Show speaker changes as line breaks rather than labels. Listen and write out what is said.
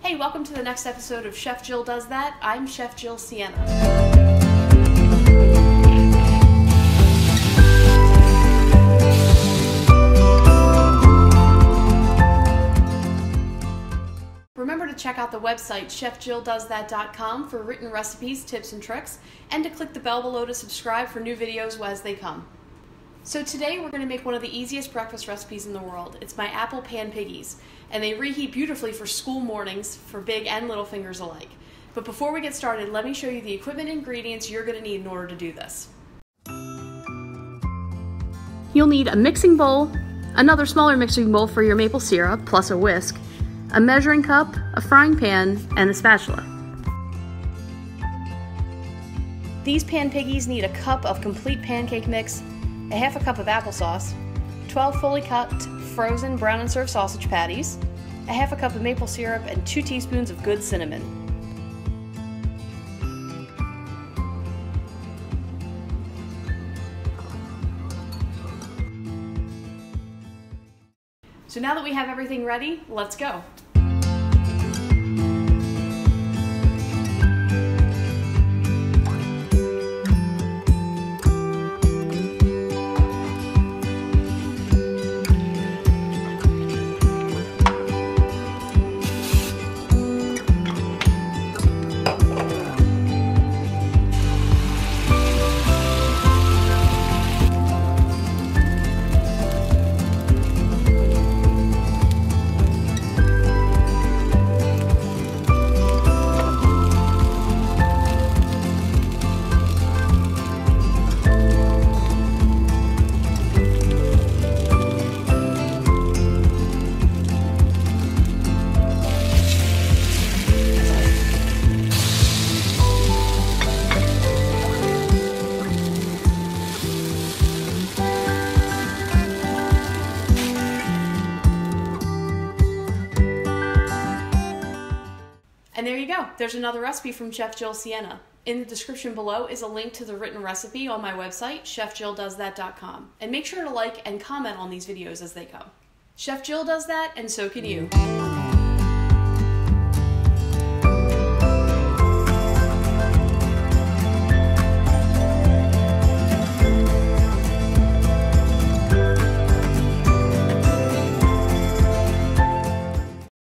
Hey, welcome to the next episode of Chef Jill Does That. I'm Chef Jill Sienna. Remember to check out the website chefjilldoesthat.com for written recipes, tips, and tricks, and to click the bell below to subscribe for new videos as they come. So today we're going to make one of the easiest breakfast recipes in the world. It's my apple pan piggies, and they reheat beautifully for school mornings for big and little fingers alike. But before we get started, let me show you the equipment and ingredients you're going to need in order to do this. You'll need a mixing bowl, another smaller mixing bowl for your maple syrup, plus a whisk, a measuring cup, a frying pan, and a spatula. These pan piggies need a cup of complete pancake mix, a half a cup of applesauce, 12 fully cut frozen brown and served sausage patties, a half a cup of maple syrup, and 2 teaspoons of good cinnamon. So now that we have everything ready, let's go. And there you go. There's another recipe from Chef Jill Sienna. In the description below is a link to the written recipe on my website, chefjilldoesthat.com. And make sure to like and comment on these videos as they come. Chef Jill does that, and so can you.